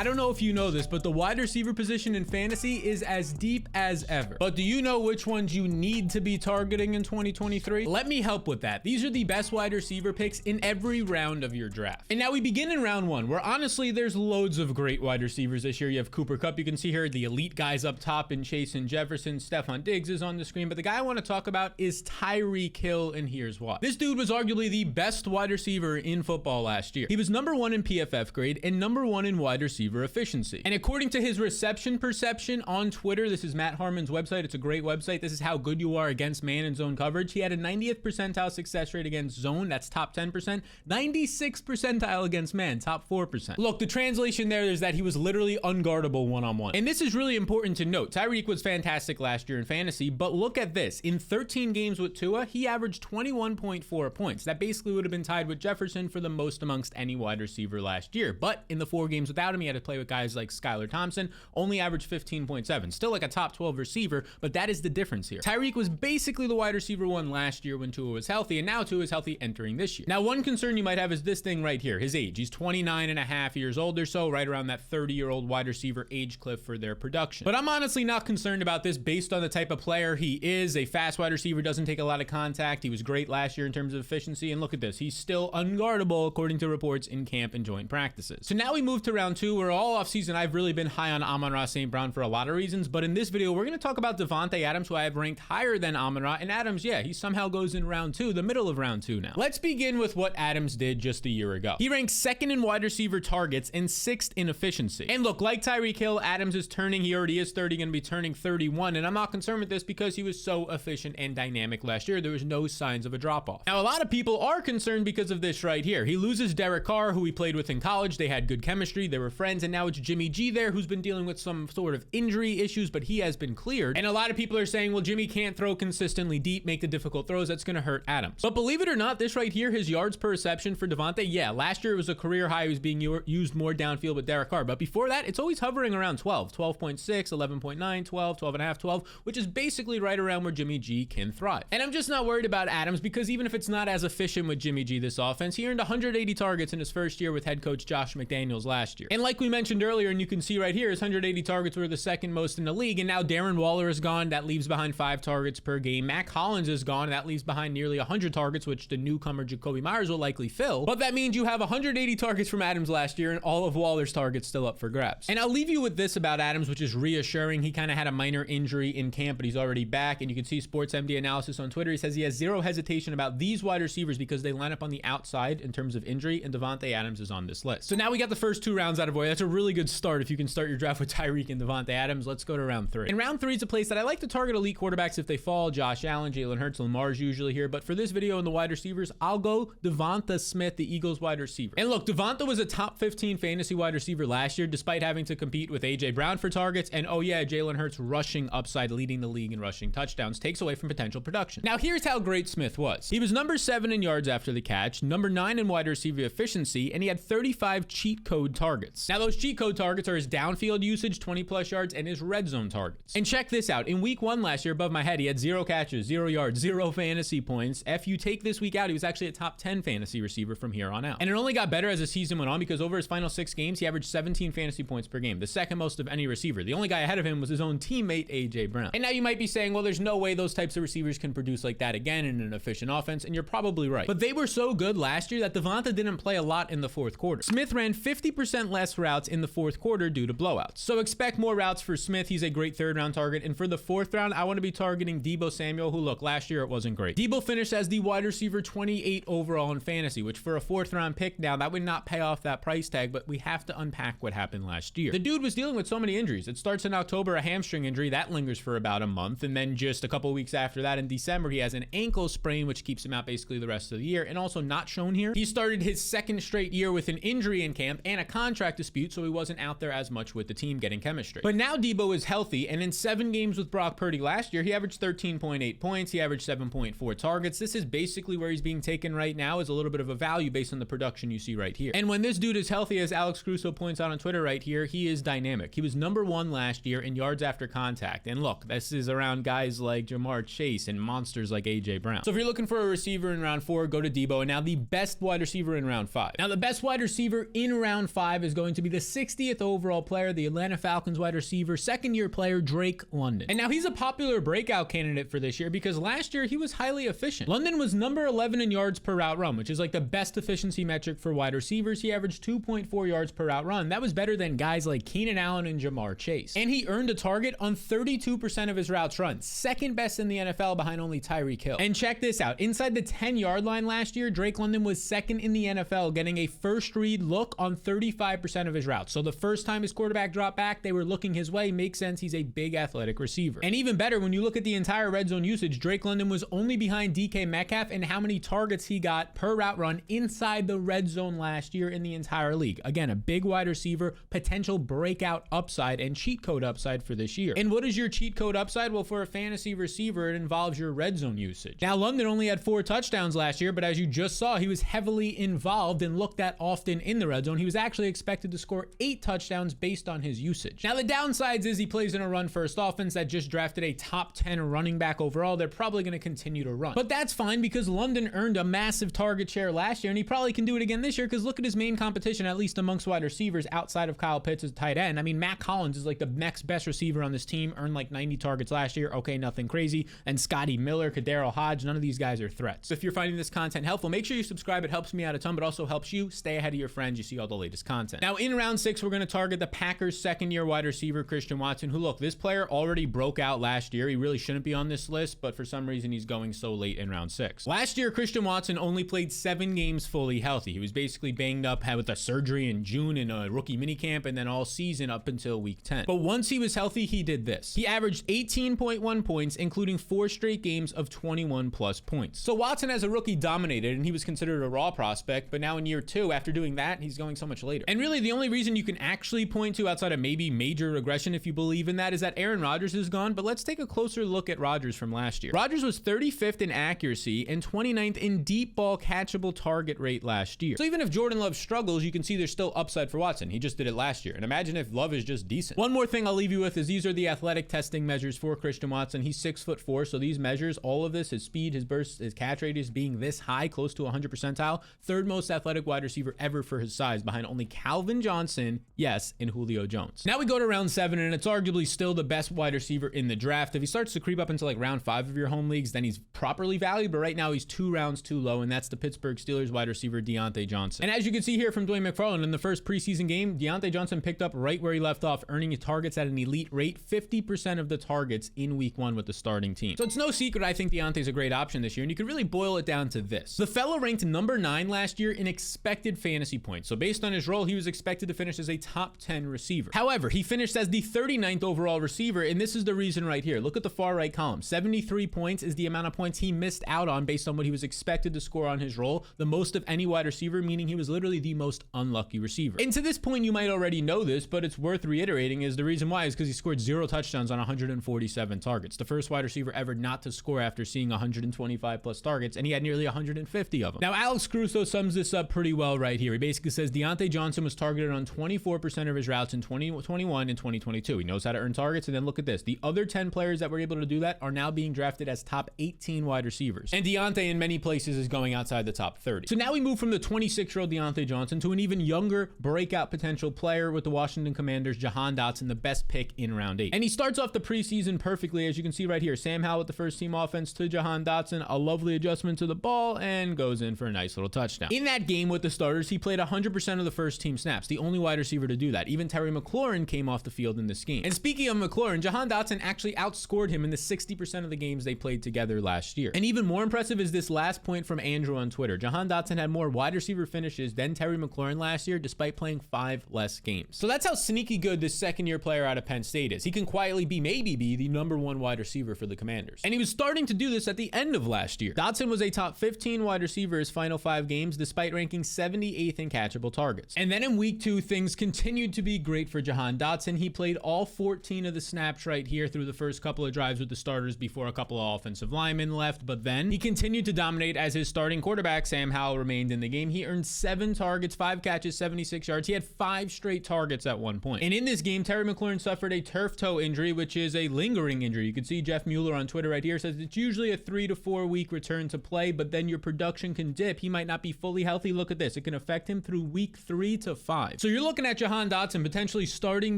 I don't know if you know this, but the wide receiver position in fantasy is as deep as ever. But do you know which ones you need to be targeting in 2023? Let me help with that. These are the best wide receiver picks in every round of your draft. And now we begin in round one, where honestly, there's loads of great wide receivers this year. You have Cooper Kupp, you can see here, the elite guys up top in Chase and Jefferson. Stephon Diggs is on the screen, but the guy I want to talk about is Tyreek Hill, and here's why. This dude was arguably the best wide receiver in football last year. He was number 1 in PFF grade and number 1 in wide receiver efficiency. And according to his reception perception on Twitter, this is Matt Harmon's website. It's a great website. This is how good you are against man and zone coverage. He had a 90th percentile success rate against zone. That's top 10%. 96th percentile against man, top 4%. Look, the translation there is that he was literally unguardable one-on-one. And this is really important to note. Tyreek was fantastic last year in fantasy, but look at this. In 13 games with Tua, he averaged 21.4 points. That basically would have been tied with Jefferson for the most amongst any wide receiver last year. But in the 4 games without him, he had to play with guys like Skylar Thompson, only averaged 15.7. Still like a top 12 receiver, but that is the difference here. Tyreek was basically the wide receiver 1 last year when Tua was healthy, and now Tua is healthy entering this year. Now, one concern you might have is this thing right here, his age. He's 29 and a half years old or so, right around that 30-year-old wide receiver age cliff for their production. But I'm honestly not concerned about this based on the type of player he is. A fast wide receiver, doesn't take a lot of contact. He was great last year in terms of efficiency, and look at this. He's still unguardable according to reports in camp and joint practices. So now we move to round 2, where all offseason I've really been high on Amon-Ra St. Brown for a lot of reasons, but in this video we're going to talk about Davante Adams, who I have ranked higher than Amon-Ra, and Adams, yeah, he somehow goes in round 2, the middle of round 2 now. Let's begin with what Adams did just a year ago. He ranked 2nd in wide receiver targets and 6th in efficiency. And look, like Tyreek Hill, Adams is turning, he already is 30, going to be turning 31, and I'm not concerned with this because he was so efficient and dynamic last year. There was no signs of a drop-off. Now, a lot of people are concerned because of this right here. He loses Derek Carr, who he played with in college. They had good chemistry, they were friends, and now it's Jimmy G there, who's been dealing with some sort of injury issues, but he has been cleared. And a lot of people are saying, well, Jimmy can't throw consistently deep, make the difficult throws. That's going to hurt Adams. But believe it or not, this right here, his yards per reception for Davante, yeah, last year it was a career high. He was being used more downfield with Derek Carr. But before that, it's always hovering around 12, 12.6, 11.9, 12, 12.5, 12, which is basically right around where Jimmy G can thrive. And I'm just not worried about Adams because even if it's not as efficient with Jimmy G, this offense, he earned 180 targets in his first year with head coach Josh McDaniels last year. And like we mentioned earlier, and you can see right here, his 180 targets were the 2nd most in the league. And now Darren Waller is gone. That leaves behind 5 targets per game. Matt Collins is gone. That leaves behind nearly 100 targets, which the newcomer Jacoby Myers will likely fill. But that means you have 180 targets from Adams last year and all of Waller's targets still up for grabs. And I'll leave you with this about Adams, which is reassuring. He kind of had a minor injury in camp, but he's already back. And you can see SportsMD analysis on Twitter. He says he has zero hesitation about these wide receivers because they line up on the outside in terms of injury, and Davante Adams is on this list. So now we got the first 2 rounds out of the way. That's a really good start if you can start your draft with Tyreek and Davante Adams. Let's go to round 3. And round 3 is a place that I like to target elite quarterbacks if they fall. Josh Allen, Jalen Hurts, Lamar's usually here. But for this video in the wide receivers, I'll go DeVonta Smith, the Eagles wide receiver. And look, DeVonta was a top 15 fantasy wide receiver last year, despite having to compete with A.J. Brown for targets. And oh yeah, Jalen Hurts rushing upside, leading the league in rushing touchdowns, takes away from potential production. Now here's how great Smith was. He was number 7 in yards after the catch, number 9 in wide receiver efficiency, and he had 35 cheat code targets. Now those cheat code targets are his downfield usage, 20 plus yards, and his red zone targets. And check this out. In week 1 last year, above my head, he had 0 catches, 0 yards, 0 fantasy points. If you take this week out, he was actually a top 10 fantasy receiver from here on out. And it only got better as the season went on because over his final 6 games, he averaged 17 fantasy points per game, the 2nd most of any receiver. The only guy ahead of him was his own teammate, A.J. Brown. And now you might be saying, well, there's no way those types of receivers can produce like that again in an efficient offense, and you're probably right. But they were so good last year that DeVonta didn't play a lot in the 4th quarter. Smith ran 50% less routes in the 4th quarter due to blowouts. So expect more routes for Smith. He's a great 3rd round target. And for the 4th round, I want to be targeting Deebo Samuel, who, look, last year it wasn't great. Deebo finished as the wide receiver 28 overall in fantasy, which for a 4th round pick now, that would not pay off that price tag, but we have to unpack what happened last year. The dude was dealing with so many injuries. It starts in October, a hamstring injury, that lingers for about a month, and then just a couple weeks after that in December, he has an ankle sprain, which keeps him out basically the rest of the year. And also not shown here, he started his 2nd straight year with an injury in camp and a contract dispute, so he wasn't out there as much with the team getting chemistry. But now Deebo is healthy, and in 7 games with Brock Purdy last year, he averaged 13.8 points, he averaged 7.4 targets. This is basically where he's being taken right now, is a little bit of a value based on the production you see right here. And when this dude is healthy, as Alex Crusoe points out on Twitter right here, he is dynamic. He was number 1 last year in yards after contact. And look, this is around guys like Jamar Chase and monsters like A.J. Brown. So if you're looking for a receiver in round 4, go to Deebo. And now the best wide receiver in round 5. Now the best wide receiver in round 5 is going to be the 60th overall player, the Atlanta Falcons wide receiver, second-year player Drake London. And now he's a popular breakout candidate for this year because last year he was highly efficient. London was number 11 in yards per route run, which is like the best efficiency metric for wide receivers. He averaged 2.4 yards per route run. That was better than guys like Keenan Allen and Jamar Chase. And he earned a target on 32% of his routes run, second best in the NFL behind only Tyreek Hill. And check this out. Inside the 10-yard line last year, Drake London was second in the NFL, getting a first read look on 35% of his routes. So the first time his quarterback dropped back, they were looking his way. Makes sense. He's a big athletic receiver. And even better, when you look at the entire red zone usage, Drake London was only behind DK Metcalf in how many targets he got per route run inside the red zone last year in the entire league. Again, a big wide receiver, potential breakout upside and cheat code upside for this year. And what is your cheat code upside? Well, for a fantasy receiver, it involves your red zone usage. Now, London only had 4 touchdowns last year, but as you just saw, he was heavily involved and looked at often in the red zone. He was actually expected to score 8 touchdowns based on his usage. Now, the downsides is he plays in a run-first offense that just drafted a top 10 running back overall. They're probably going to continue to run. But that's fine because London earned a massive target share last year, and he probably can do it again this year because look at his main competition, at least amongst wide receivers outside of Kyle Pitts as tight end. I mean, Matt Collins is like the next best receiver on this team, earned like 90 targets last year. Okay, nothing crazy. And Scotty Miller, Kadero Hodge, none of these guys are threats. So if you're finding this content helpful, make sure you subscribe. It helps me out a ton, but also helps you stay ahead of your friends. You see all the latest content. Now, in round 6, we're going to target the Packers' second-year wide receiver, Christian Watson, who, look, this player already broke out last year. He really shouldn't be on this list, but for some reason, he's going so late in round 6. Last year, Christian Watson only played 7 games fully healthy. He was basically banged up, had with a surgery in June in a rookie minicamp, and then all season up until week 10. But once he was healthy, he did this. He averaged 18.1 points, including 4 straight games of 21-plus points. So Watson as a rookie dominated, and he was considered a raw prospect, but now in year 2, after doing that, he's going so much later. And really, the only reason you can actually point to outside of maybe major regression, if you believe in that, is that Aaron Rodgers is gone. But let's take a closer look at Rodgers from last year. Rodgers was 35th in accuracy and 29th in deep ball catchable target rate last year. So even if Jordan Love struggles, you can see there's still upside for Watson. He just did it last year. And imagine if Love is just decent. One more thing I'll leave you with is these are the athletic testing measures for Christian Watson. He's 6'4", so these measures, all of this, his speed, his burst, his catch rate is being this high, close to 100 percentile, third most athletic wide receiver ever for his size, behind only Calvin Johnson, yes, and Julio Jones. Now we go to round 7, and it's arguably still the best wide receiver in the draft. If he starts to creep up into like round 5 of your home leagues, then he's properly valued, but right now he's 2 rounds too low, and that's the Pittsburgh Steelers wide receiver Diontae Johnson. And as you can see here from Dwayne McFarland, in the first preseason game, Diontae Johnson picked up right where he left off, earning targets at an elite rate, 50% of the targets in week 1 with the starting team. So it's no secret I think Diontae's a great option this year, and you could really boil it down to this. The fellow ranked number 9 last year in expected fantasy points. So based on his role, he was expected to finish as a top 10 receiver. However, he finished as the 39th overall receiver, and this is the reason right here. Look at the far right column. 73 points is the amount of points he missed out on based on what he was expected to score on his role, the most of any wide receiver, meaning he was literally the most unlucky receiver. And to this point, you might already know this, but it's worth reiterating, is the reason why is because he scored 0 touchdowns on 147 targets. The first wide receiver ever not to score after seeing 125 plus targets, and he had nearly 150 of them. Now, Alex Caruso sums this up pretty well right here. He basically says Diontae Johnson was targeted on 24% of his routes in 2021 and 2022. He knows how to earn targets, and then look at this. The other 10 players that were able to do that are now being drafted as top 18 wide receivers. And Diontae in many places is going outside the top 30. So now we move from the 26-year-old Diontae Johnson to an even younger breakout potential player with the Washington Commanders, Jahan Dotson, the best pick in round 8. And he starts off the preseason perfectly, as you can see right here. Sam Howell with the first team offense to Jahan Dotson, a lovely adjustment to the ball, and goes in for a nice little touchdown. In that game with the starters, he played 100% of the first team snaps, the only wide receiver to do that. Even Terry McLaurin came off the field in this game. And speaking of McLaurin, Jahan Dotson actually outscored him in the 60% of the games they played together last year. And even more impressive is this last point from Andrew on Twitter. Jahan Dotson had more wide receiver finishes than Terry McLaurin last year, despite playing 5 less games. So that's how sneaky good this second-year player out of Penn State is. He can quietly maybe be the number 1 wide receiver for the Commanders. And he was starting to do this at the end of last year. Dotson was a top 15 wide receiver his final 5 games, despite ranking 78th in catchable targets. And then in week 2, things continued to be great for Jahan Dotson. He played all 14 of the snaps right here through the first couple of drives with the starters before a couple of offensive linemen left, but then he continued to dominate as his starting quarterback, Sam Howell, remained in the game. He earned 7 targets, 5 catches, 76 yards. He had 5 straight targets at one point. And in this game, Terry McLaurin suffered a turf toe injury, which is a lingering injury. You can see Jeff Mueller on Twitter right here says it's usually a 3 to 4 week return to play, but then your production can dip. He might not be fully healthy. Look at this. It can affect him through week 3 to 5. So you're looking at Jahan Dotson potentially starting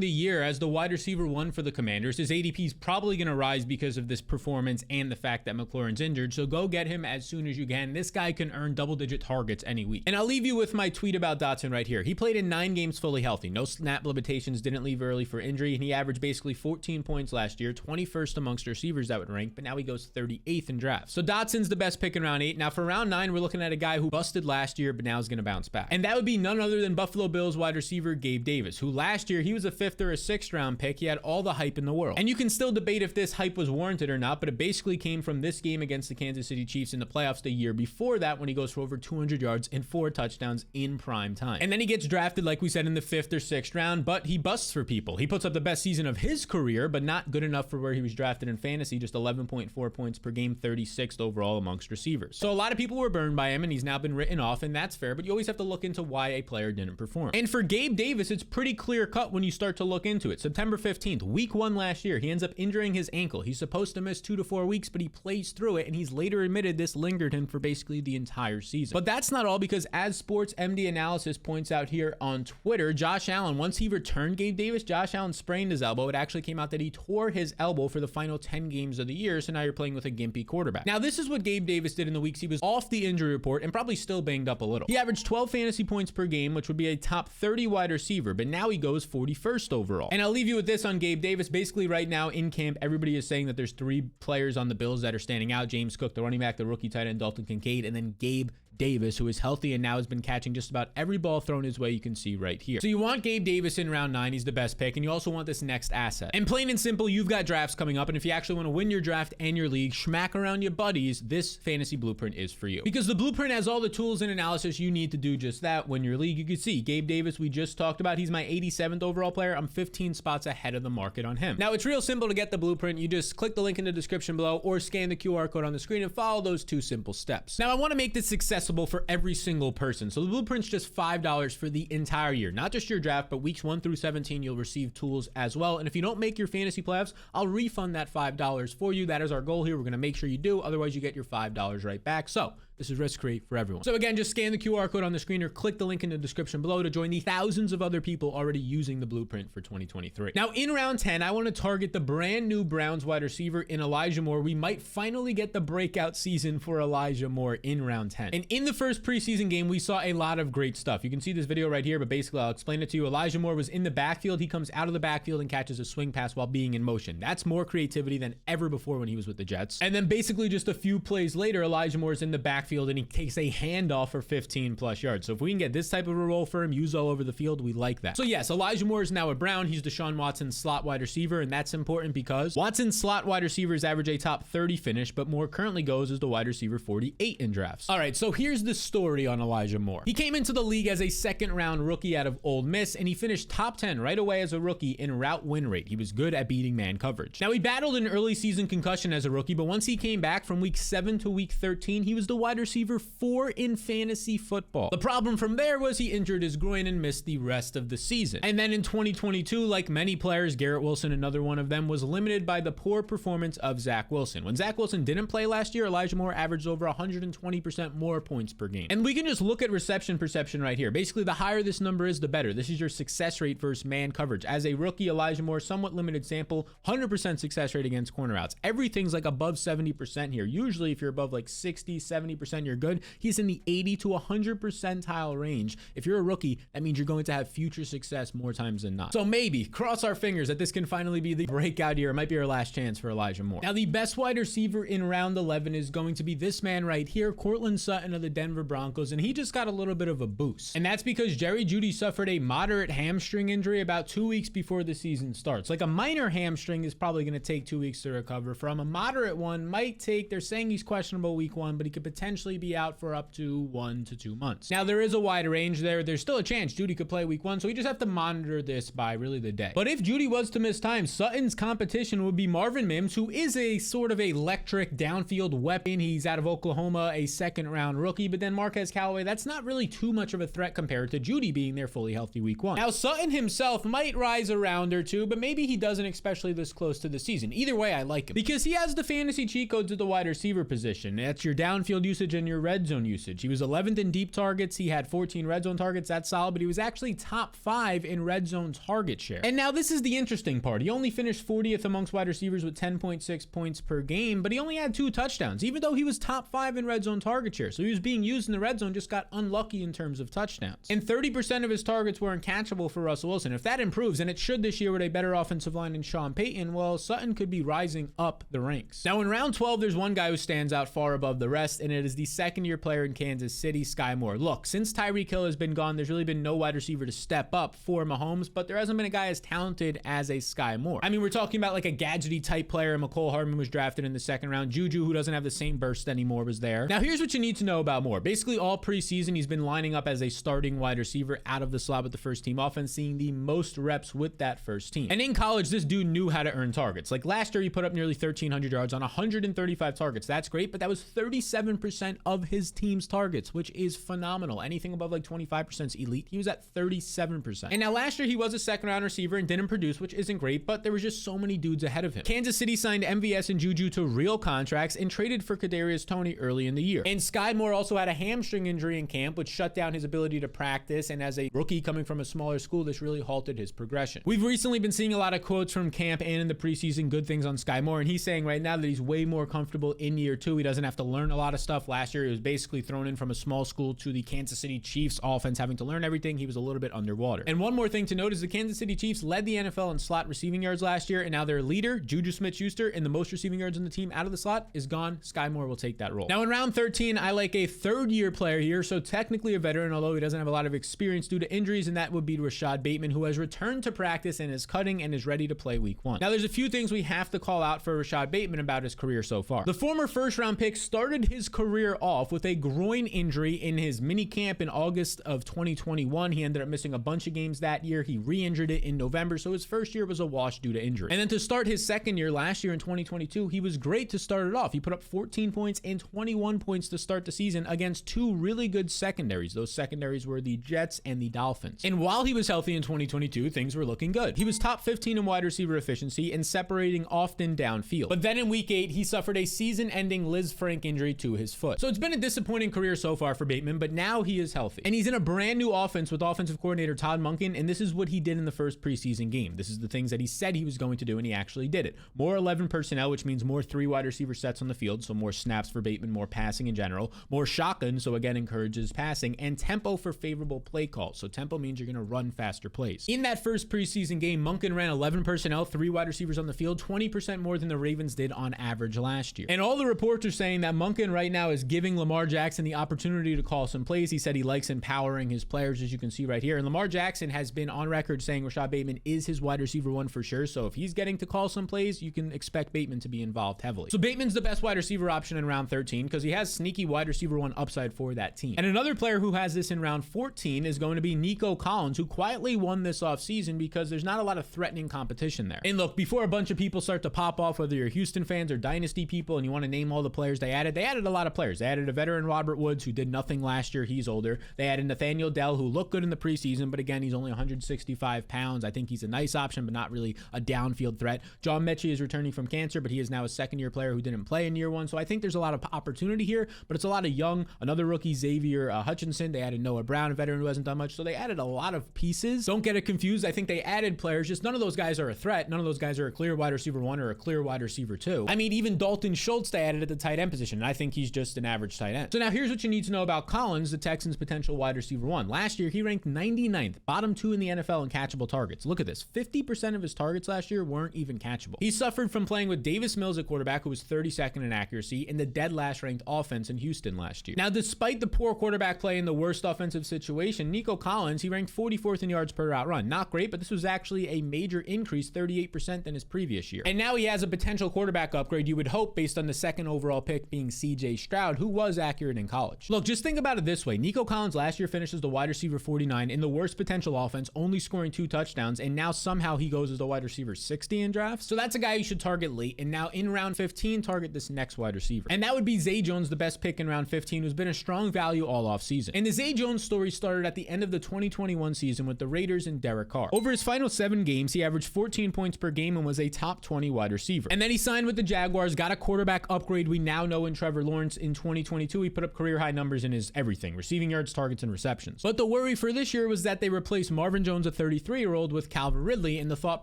the year as the wide receiver 1 for the Commanders. His ADP is probably going to rise because of this performance and the fact that McLaurin's injured. So go get him as soon as you can. This guy can earn double-digit targets any week. And I'll leave you with my tweet about Dotson right here. He played in 9 games fully healthy. No snap limitations, didn't leave early for injury, and he averaged basically 14 points last year, 21st amongst receivers that would rank, but now he goes 38th in drafts. So Dotson's the best pick in round 8. Now for round 9, we're looking at a guy who busted last year, but now is going to bounce back. And that would be none other than Buffalo Bills wide receiver Gabe Davis, who last year, he was a 5th or a 6th round pick. He had all the hype in the world. And you can still debate if this hype was warranted or not, but it basically came from this game against the Kansas City Chiefs in the playoffs the year before that, when he goes for over 200 yards and 4 touchdowns in prime time. And then he gets drafted, like we said, in the 5th or 6th round, but he busts for people. He puts up the best season of his career, but not good enough for where he was drafted in fantasy, just 11.4 points per game, 36th overall amongst receivers. So a lot of people were burned by him, and he's now been written off, and that's fair, but you always have to look into why a player didn't perform. And for Gabe Davis, it's pretty clear cut when you start to look into it. September 15th, week 1 last year, he ends up injuring his ankle. He's supposed to miss 2 to 4 weeks, but he plays through it, and he's later admitted this lingered him for basically the entire season. But that's not all, because as Sports MD Analysis points out here on Twitter, Josh Allen, once he returned Gabe Davis, Josh Allen sprained his elbow. It actually came out that he tore his elbow for the final 10 games of the year, so now you're playing with a gimpy quarterback. Now, this is what Gabe Davis did in the weeks he was off the injury report and probably still banged up a little. He averaged 12 fantasy points per game, which would be a top 30 wide receiver, but now he goes 41st overall. And I'll leave you with this on Gabe Davis. Basically, right now in camp, everybody is saying that there's 3 players on the Bills that are standing out: James Cook, the running back, the rookie tight end Dalton Kincaid, and then Gabe Davis, who is healthy and now has been catching just about every ball thrown his way. You can see right here. So you want Gabe Davis in round 9. He's the best pick, and you also want this next asset. And plain and simple, you've got drafts coming up, and if you actually want to win your draft and your league, schmack around your buddies, this fantasy blueprint is for you. Because the blueprint has all the tools and analysis you need to do just that. Win your league, you can see Gabe Davis, we just talked about. He's my 87th overall player. I'm 15 spots ahead of the market on him. Now, it's real simple to get the blueprint. You just click the link in the description below or scan the QR code on the screen and follow those 2 simple steps. Now, I want to make this accessible for every single person. So the blueprint's just $5 for the entire year, not just your draft, but weeks 1 through 17, you'll receive tools as well. And if you don't make your fantasy playoffs, I'll refund that $5 for you. That is our goal here. We're going to make sure you do. Otherwise, you get your $5 right back. So this is risk-free for everyone. So again, just scan the QR code on the screen or click the link in the description below to join the thousands of other people already using the blueprint for 2023. Now, in round 10, I want to target the brand new Browns wide receiver in Elijah Moore. We might finally get the breakout season for Elijah Moore in round 10. And in the first preseason game, we saw a lot of great stuff. You can see this video right here, but basically I'll explain it to you. Elijah Moore was in the backfield. He comes out of the backfield and catches a swing pass while being in motion. That's more creativity than ever before when he was with the Jets. And then basically just a few plays later, Elijah Moore is in the backfield and he takes a handoff for 15 plus yards. So if we can get this type of a role for him, used all over the field, we like that. So yes, Elijah Moore is now a Brown. He's Deshaun Watson's slot wide receiver, and that's important because Watson's slot wide receivers average a top 30 finish, but Moore currently goes as the wide receiver 48 in drafts. All right, so here's the story on Elijah Moore. He came into the league as a 2nd round rookie out of Ole Miss, and he finished top 10 right away as a rookie in route win rate. He was good at beating man coverage. Now, he battled an early season concussion as a rookie, but once he came back from week 7 to week 13, he was the wide receiver 4 in fantasy football. The problem from there was he injured his groin and missed the rest of the season. And then in 2022, like many players, Garrett Wilson, another one of them, was limited by the poor performance of Zach Wilson. When Zach Wilson didn't play last year, Elijah Moore averaged over 120% more points per game. And we can just look at reception perception right here. Basically, the higher this number is, the better. This is your success rate versus man coverage. As a rookie, Elijah Moore, somewhat limited sample, 100% success rate against corner routes. Everything's like above 70% here. Usually, if you're above like 60, 70%, you're good. He's in the 80 to 100 percentile range. If you're a rookie, that means you're going to have future success more times than not. So maybe, cross our fingers that this can finally be the breakout year. It might be our last chance for Elijah Moore. Now, the best wide receiver in round 11 is going to be this man right here, Courtland Sutton of the Denver Broncos, and he just got a little bit of a boost. And that's because Jerry Jeudy suffered a moderate hamstring injury about 2 weeks before the season starts. Like a minor hamstring is probably going to take 2 weeks to recover from. A moderate one might take, they're saying he's questionable week 1, but he could potentially be out for up to 1 to 2 months. Now, there is a wide range there. There's still a chance Jeudy could play week 1, so we just have to monitor this by really the day. But if Jeudy was to miss time, Sutton's competition would be Marvin Mims, who is a sort of electric downfield weapon. He's out of Oklahoma, a 2nd round rookie, but then Marquez Callaway, that's not really too much of a threat compared to Jeudy being there fully healthy week 1. Now, Sutton himself might rise a round or 2, but maybe he doesn't, especially this close to the season. Either way, I like him because he has the fantasy cheat codes at the wide receiver position. That's your downfield usage usage and your red zone usage. He was 11th in deep targets. He had 14 red zone targets. That's solid, but he was actually top 5 in red zone target share. And now this is the interesting part. He only finished 40th amongst wide receivers with 10.6 points per game, but he only had 2 touchdowns, even though he was top 5 in red zone target share. So he was being used in the red zone, just got unlucky in terms of touchdowns. And 30% of his targets were uncatchable for Russell Wilson. If that improves, and it should this year with a better offensive line and Sean Payton, well, Sutton could be rising up the ranks. Now in round 12, there's one guy who stands out far above the rest, and it is the second-year player in Kansas City, Skyy Moore. Look, since Tyreek Hill has been gone, there's really been no wide receiver to step up for Mahomes, but there hasn't been a guy as talented as a Skyy Moore. I mean, we're talking about like a gadgety type player. McCole Hardman was drafted in the second round. Juju, who doesn't have the same burst anymore, was there. Now here's what you need to know about Moore. Basically all preseason, he's been lining up as a starting wide receiver out of the slot with the first team offense, seeing the most reps with that first team. And in college, this dude knew how to earn targets. Like last year, he put up nearly 1,300 yards on 135 targets. That's great, but that was 37% of his team's targets, which is phenomenal. Anything above like 25% is elite. He was at 37%. And now last year, he was a second round receiver and didn't produce, which isn't great, but there was just so many dudes ahead of him. Kansas City signed MVS and Juju to real contracts and traded for Kadarius Toney early in the year. And Skyy Moore also had a hamstring injury in camp, which shut down his ability to practice. And as a rookie coming from a smaller school, this really halted his progression. We've recently been seeing a lot of quotes from camp and in the preseason, good things on Skyy Moore. And he's saying right now that he's way more comfortable in year 2. He doesn't have to learn a lot of stuff. Last year, he was basically thrown in from a small school to the Kansas City Chiefs offense, having to learn everything. He was a little bit underwater. And one more thing to note is the Kansas City Chiefs led the NFL in slot receiving yards last year. And now their leader, Juju Smith-Schuster, and the most receiving yards in the team out of the slot is gone. Skyy Moore will take that role. Now in round 13, I like a third-year player here, so technically a veteran, although he doesn't have a lot of experience due to injuries, and that would be Rashod Bateman, who has returned to practice and is cutting and is ready to play week 1. Now there's a few things we have to call out for Rashod Bateman about his career so far. The former first-round pick started his career off with a groin injury in his mini camp in August of 2021. He ended up missing a bunch of games that year. He re-injured it in November, so his first year was a wash due to injury. And then to start his second year last year in 2022, he was great to start it off. He put up 14 points and 21 points to start the season against 2 really good secondaries. Those secondaries were the Jets and the Dolphins. And while he was healthy in 2022, things were looking good. He was top 15 in wide receiver efficiency and separating often downfield. But then in week 8, he suffered a season-ending Liz Frank injury to his foot. So it's been a disappointing career so far for Bateman, but now he is healthy. And he's in a brand new offense with offensive coordinator Todd Monken, and this is what he did in the first preseason game. This is the things that he said he was going to do, and he actually did it. More 11 personnel, which means more 3 wide receiver sets on the field, so more snaps for Bateman, more passing in general, more shotgun, so again encourages passing, and tempo for favorable play calls. So tempo means you're going to run faster plays. In that first preseason game, Monken ran 11 personnel, 3 wide receivers on the field, 20% more than the Ravens did on average last year. And all the reports are saying that Monken right now is giving Lamar Jackson the opportunity to call some plays. He said he likes empowering his players, as you can see right here. And Lamar Jackson has been on record saying Rashod Bateman is his wide receiver 1 for sure. So if he's getting to call some plays, you can expect Bateman to be involved heavily. So Bateman's the best wide receiver option in round 13 because he has sneaky wide receiver 1 upside for that team. And another player who has this in round 14 is going to be Nico Collins, who quietly won this offseason because there's not a lot of threatening competition there. And look, before a bunch of people start to pop off, whether you're Houston fans or Dynasty people and you want to name all the players they added a lot of players. They added a veteran Robert Woods who did nothing last year. He's older. They added Nathaniel Dell, who looked good in the preseason, but again, he's only 165 pounds. I think he's a nice option, but not really a downfield threat. John Mechie is returning from cancer, but he is now a second-year player who didn't play in year 1. So I think there's a lot of opportunity here, but it's a lot of young, another rookie, Xavier Hutchinson. They added Noah Brown, a veteran who hasn't done much. So they added a lot of pieces. Don't get it confused. I think they added players. Just none of those guys are a threat. None of those guys are a clear wide receiver 1 or a clear wide receiver 2. I mean, even Dalton Schultz they added at the tight end position, and I think he's just an average tight end. So now here's what you need to know about Collins, the Texans' potential wide receiver 1. Last year, he ranked 99th, bottom 2 in the NFL in catchable targets. Look at this. 50% of his targets last year weren't even catchable. He suffered from playing with Davis Mills at quarterback, who was 32nd in accuracy, in the dead last ranked offense in Houston last year. Now, despite the poor quarterback play in the worst offensive situation, Nico Collins, he ranked 44th in yards per route run. Not great, but this was actually a major increase, 38% than his previous year. And now he has a potential quarterback upgrade, you would hope, based on the second overall pick being CJ Stroud, who was accurate in college. Look, just think about it this way. Nico Collins last year finished as the wide receiver 49 in the worst potential offense, only scoring 2 touchdowns, and now somehow he goes as the wide receiver 60 in drafts. So that's a guy you should target late, and now in round 15, target this next wide receiver. And that would be Zay Jones, the best pick in round 15, who's been a strong value all off season. And the Zay Jones story started at the end of the 2021 season with the Raiders and Derek Carr. Over his final 7 games, he averaged 14 points per game and was a top 20 wide receiver. And then he signed with the Jaguars, got a quarterback upgrade we now know in Trevor Lawrence in in 2022, he put up career high numbers in his everything, receiving yards, targets, and receptions. But the worry for this year was that they replaced Marvin Jones, a 33-year-old, with Calvin Ridley, and the thought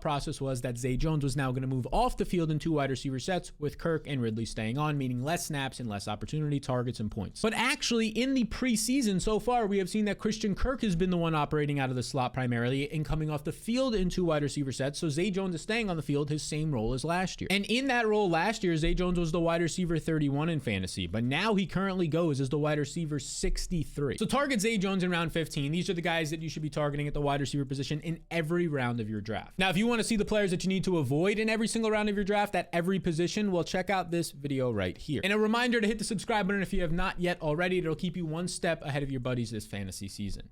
process was that Zay Jones was now going to move off the field in 2 wide receiver sets, with Kirk and Ridley staying on, meaning less snaps and less opportunity, targets, and points. But actually, in the preseason so far, we have seen that Christian Kirk has been the one operating out of the slot primarily and coming off the field in 2 wide receiver sets, so Zay Jones is staying on the field, his same role as last year. And in that role last year, Zay Jones was the wide receiver 31 in fantasy, but now he currently goes as the wide receiver 63. So target Zay Jones in round 15. These are the guys that you should be targeting at the wide receiver position in every round of your draft. Now, if you want to see the players that you need to avoid in every single round of your draft at every position, well, check out this video right here. And a reminder to hit the subscribe button if you have not yet already. It'll keep you one step ahead of your buddies this fantasy season.